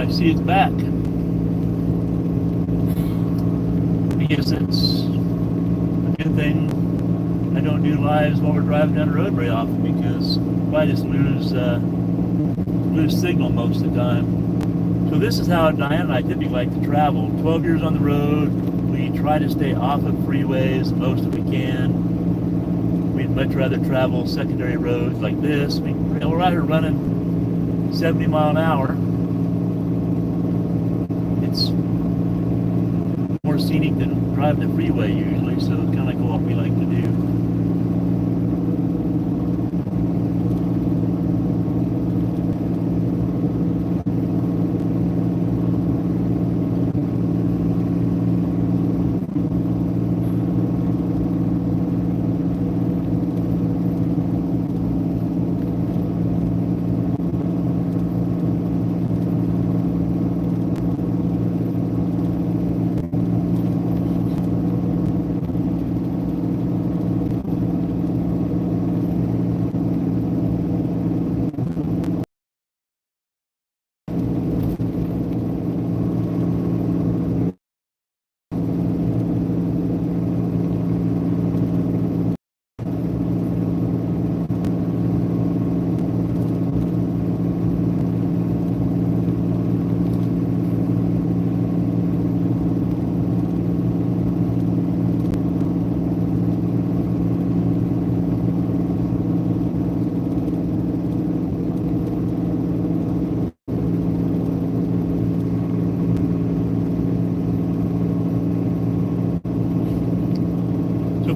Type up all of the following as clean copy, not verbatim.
I see it's back. I guess it's a good thing I don't do lives while we're driving down the road very often, because I just lose signal most of the time. So this is how Diane and I typically like to travel. 12 years on the road. We try to stay off of freeways the most that we can. We'd much rather travel secondary roads like this. We're out here running 70 mile an hour. It's more scenic than driving the freeway usually, so it's kind of like what we like to do.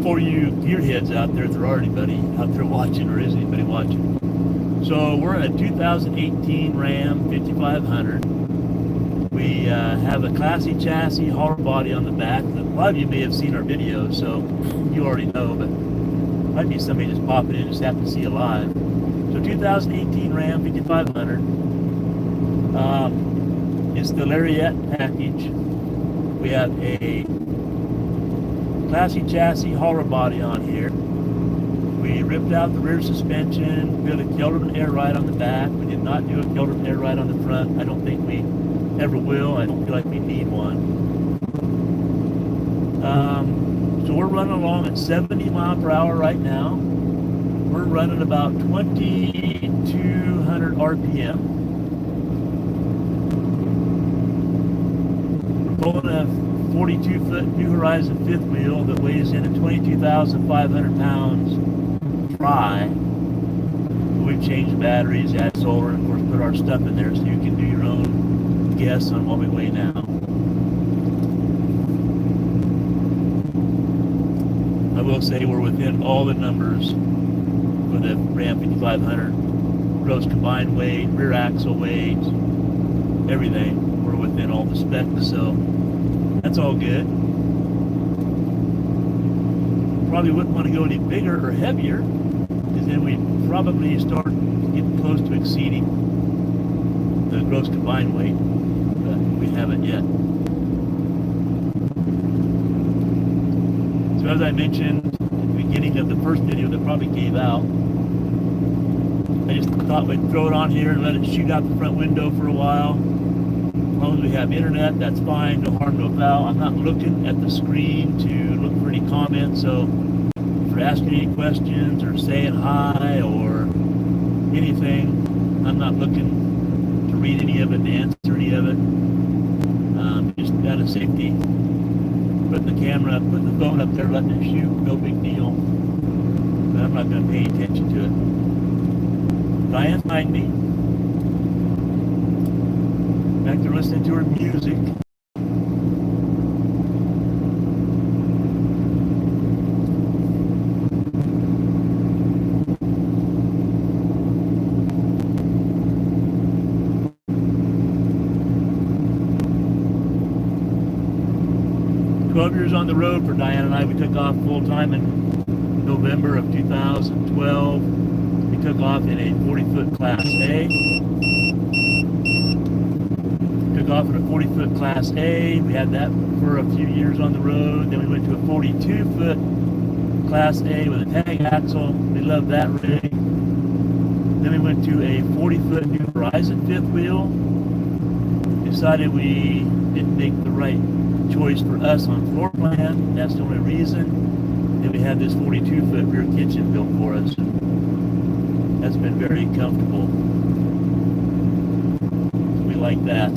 For you gearheads out there, if there are anybody out there watching, or is anybody watching. So we're in a 2018 Ram 5500. We have a classy chassis, hollow body on the back. A lot of you may have seen our videos, so you already know, but might be somebody just popping in, just happen to see it live. So 2018 Ram 5500. It's the Lariat package. We have a classy chassis, hollow body on here. We ripped out the rear suspension, built a Kelderman air ride on the back. We did not do a Kelderman air ride on the front. I don't think we ever will. I don't feel like we need one. So we're running along at 70 mile per hour right now. We're running about 2,200 RPM. We're pulling a 42-foot New Horizon fifth wheel that weighs in at 22,500 pounds dry. We've changed batteries, add solar, and of course put our stuff in there so you can do your own guess on what we weigh now. I will say we're within all the numbers for the Ram 5500. Gross combined weight, rear axle weight, everything. We're within all the specs, so that's all good. Probably wouldn't want to go any bigger or heavier, because then we'd probably start getting close to exceeding the gross combined weight, but we haven't yet. So as I mentioned at the beginning of the first video that probably gave out, I just thought we'd throw it on here and let it shoot out the front window for a while. As long as we have internet, that's fine, no harm, no foul. I'm not looking at the screen to look for any comments, so if you're asking any questions or saying hi or anything, I'm not looking to read any of it, to answer any of it. Just out of safety, putting the camera, putting the phone up there, letting it shoot, no big deal. But I'm not going to pay any attention to it. Diane's behind me. Back there listening to her music. 12 years on the road for Diane and I. We took off full time in November of 2012. We took off in a 40-foot Class A. Took off in a 40-foot Class A. We had that for a few years on the road. Then we went to a 42-foot Class A with a tag axle. We loved that rig. Then we went to a 40-foot New Horizon fifth wheel. decided we didn't make the right choice for us on floor plan. That's the only reason. Then we had this 42-foot rear kitchen built for us. That's been very comfortable. We like that.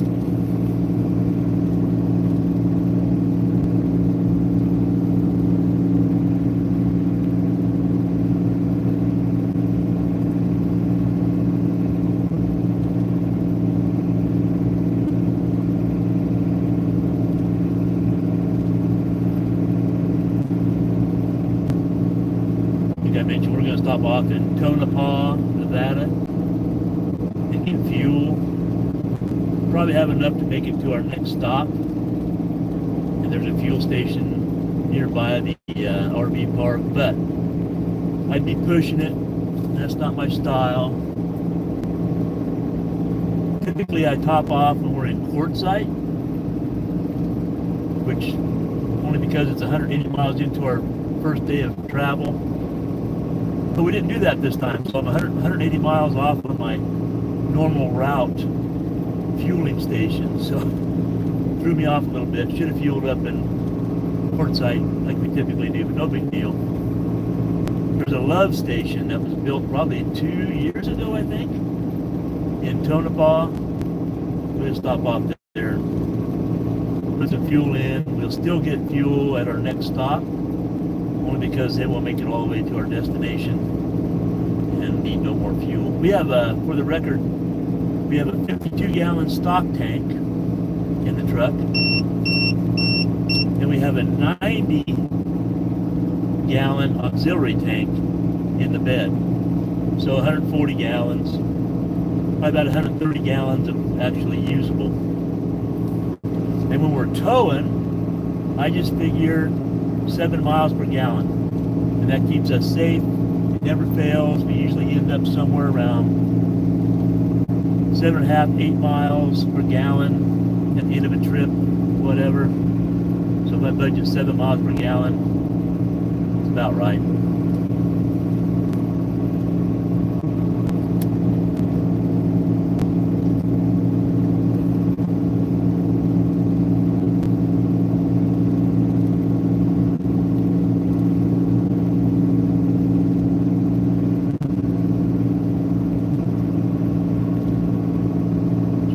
I mentioned we're going to stop off in Tonopah, Nevada, and get fuel. Probably have enough to make it to our next stop. And there's a fuel station nearby the RV park, but I'd be pushing it. That's not my style. Typically, I top off when we're in Quartzsite, which only because it's 180 miles into our first day of travel. But we didn't do that this time, so I'm 180 miles off of my normal route fueling station, so threw me off a little bit. Should have fueled up in Quartzsite like we typically do, but no big deal. There's a Love station that was built probably 2 years ago, I think, in Tonopah. We'll stop off there, put some fuel in. We'll still get fuel at our next stop, only because they won't make it all the way to our destination and need no more fuel. We have for the record, we have a 52-gallon stock tank in the truck, and we have a 90-gallon auxiliary tank in the bed. So 140 gallons, probably about 130 gallons of actually usable. And when we're towing, I just figure 7 miles per gallon, and that keeps us safe. It never fails. We usually end up somewhere around 7.5, 8 miles per gallon at the end of a trip, whatever. So my budget's 7 miles per gallon. It's about right.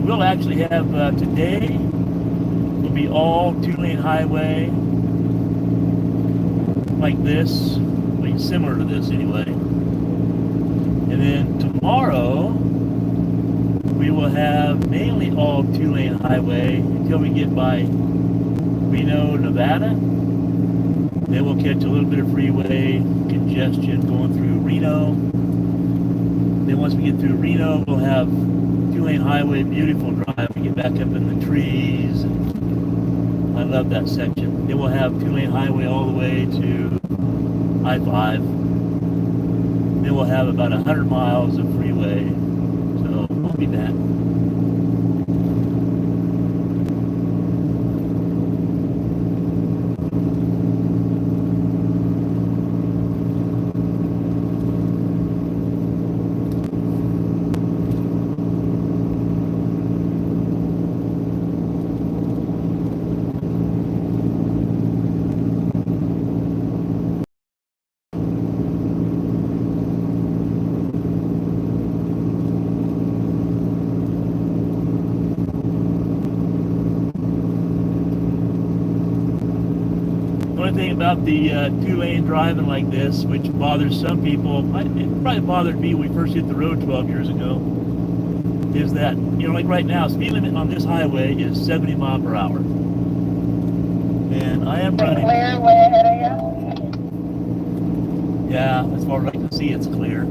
We'll actually have today will be all 2-lane highway like this, like similar to this anyway. And then tomorrow we will have mainly all 2-lane highway until we get by Reno, Nevada. Then we'll catch a little bit of freeway congestion going through Reno. Then once we get through Reno, we'll have 2-lane highway, beautiful drive. We get back up in the trees. I love that section. Then we'll have 2-lane highway all the way to I-5. Then we'll have about 100 miles of freeway. So we'll be back. Thing about the 2-lane driving like this, which bothers some people, it probably bothered me when we first hit the road 12 years ago, is that, you know, like right now, speed limit on this highway is 70 miles per hour. And I am running... Clear way ahead of you? Yeah, as far as I can see, it's clear.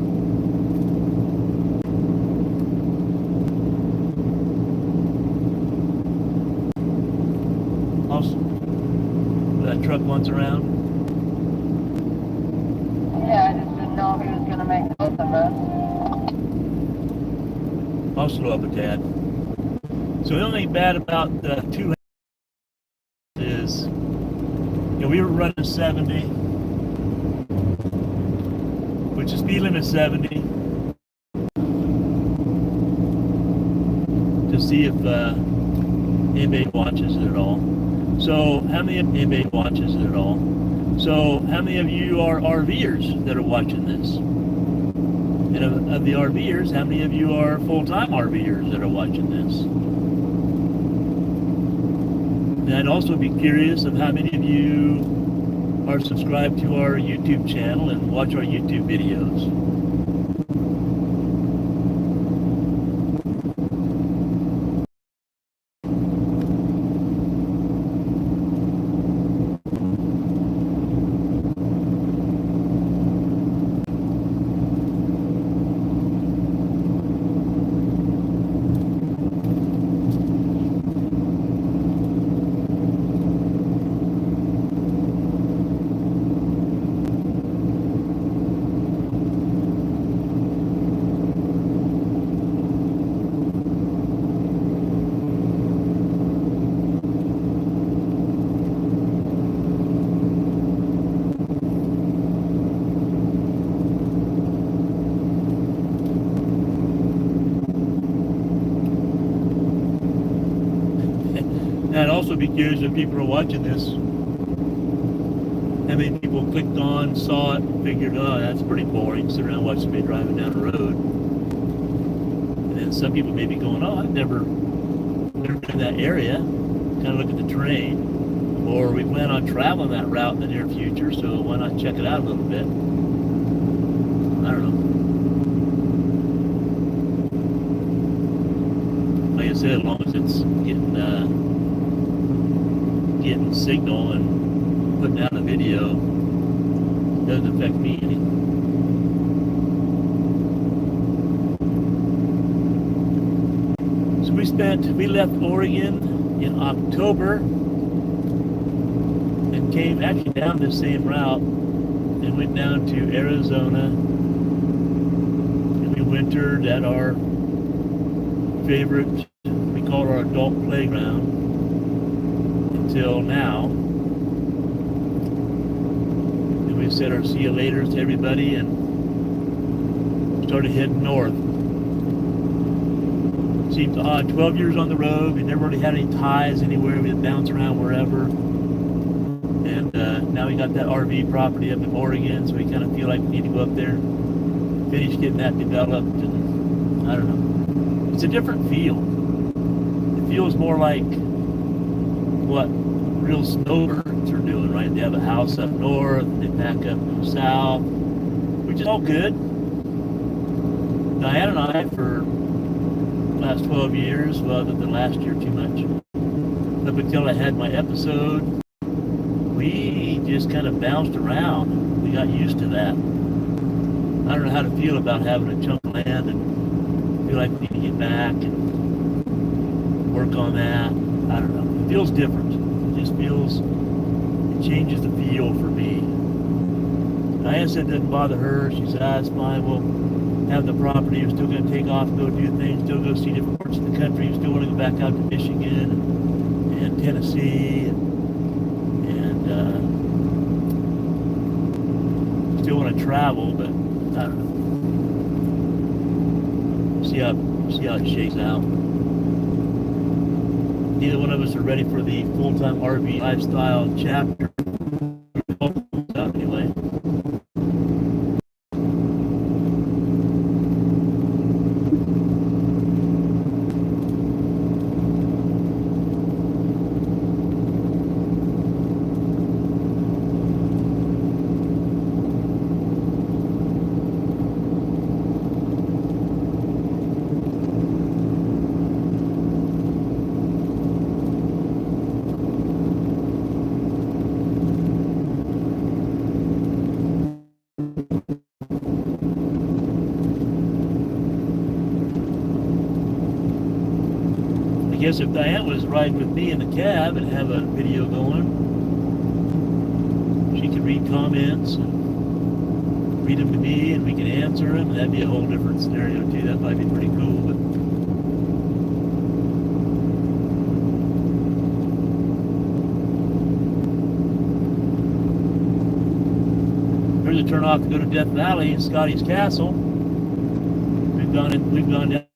That truck once around. Yeah, I just didn't know if he was going to make both of us. I'll slow up a tad. So the only thing bad about the 2 is, you know, we were running 70, which is speed limit 70, to see if anybody watches it at all. So how many of anybody watches it at all? So how many of you are RVers that are watching this? And of the RVers, how many of you are full-time RVers that are watching this? And I'd also be curious of how many of you are subscribed to our YouTube channel and watch our YouTube videos. I'd also be curious if people are watching this, how many people clicked on, saw it, and figured, oh, that's pretty boring, sit around and watch somebody driving down the road. And then some people may be going, oh, I've never been in that area, kind of look at the terrain. Or we plan on traveling that route in the near future, so why not check it out a little bit? I don't know. Like I said, as long as it's getting signal and putting out a video, doesn't affect me any. So we left Oregon in October and came actually down this same route and went down to Arizona, and we wintered at our favorite, we call it our adult playground, until now. And we said our see you later to everybody and started heading north. Seems odd, 12 years on the road, we never really had any ties anywhere, we would bounce around wherever. And now we got that RV property up in Oregon, so we kind of feel like we need to go up there, finish getting that developed, and I don't know. It's a different feel. It feels more like what real snowbirds are doing, right? They have a house up north, they pack up and go south, which is all good. Diane and I, for the last 12 years, well, other than last year too much, up until I had my episode, we just kind of bounced around. We got used to that. I don't know how to feel about having a chunk of land and feel like we need to get back and work on that. I don't know. It feels different. It just feels, it changes the feel for me. Diane said it didn't bother her. She said, it's fine. We'll have the property. We're still going to take off, go do things, still go see different parts of the country. We still want to go back out to Michigan and Tennessee and still want to travel, but I don't know. See how it shakes out. Neither one of us are ready for the full-time RV lifestyle chapter. Anyway. I guess if Diane was riding with me in the cab and have a video going, she could read comments and read them to me and we can answer them. That'd be a whole different scenario too. That might be pretty cool. But here's a turn off to go to Death Valley and Scotty's Castle. We've gone down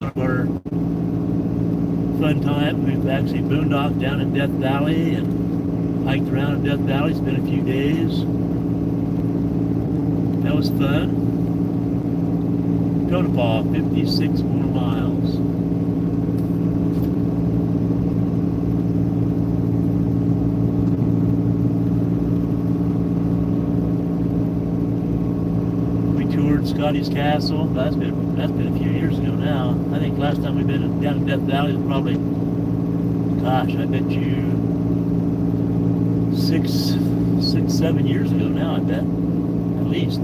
our actually boondocked down in Death Valley and hiked around in Death Valley. Spent a few days. That was fun. KOBO, 56 more miles. We toured Scotty's Castle. That's been a few years ago now. I think last time we've been down in Death Valley was probably, gosh, I bet you 7 years ago now, I bet, at least.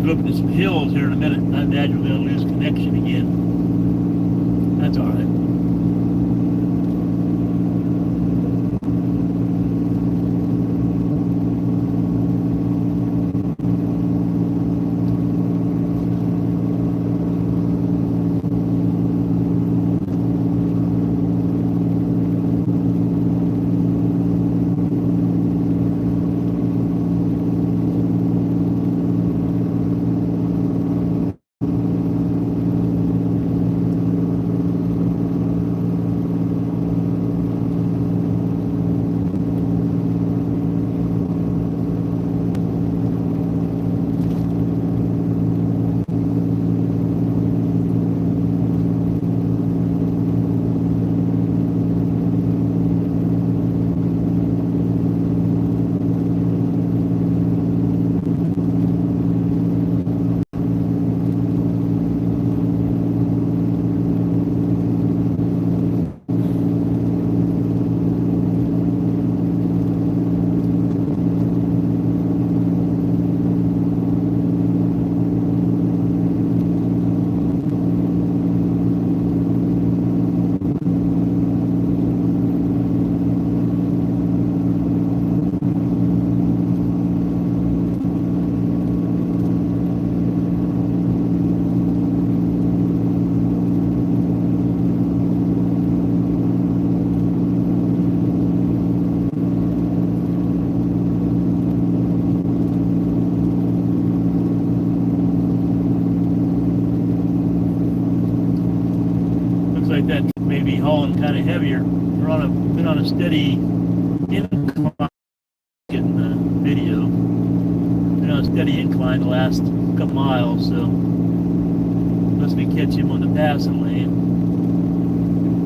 Go up to some hills here in a minute. I imagine we're going to lose connection again. That's all right. like that may be hauling kind of heavier. We're been on a steady incline in the video. Been on a steady incline the last couple miles, so unless we catch him on the passing lane,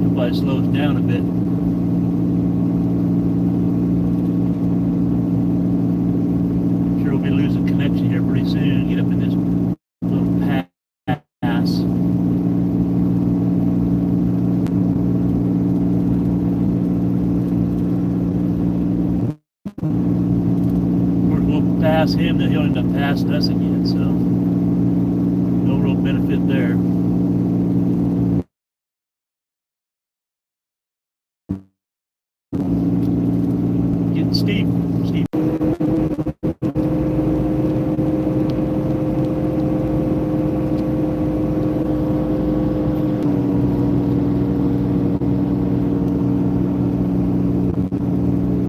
he'll probably slow us down a bit. Sure we'll be losing connection here pretty soon, get up in this little pass. We'll pass him, then he'll end up passing us again, so no real benefit there.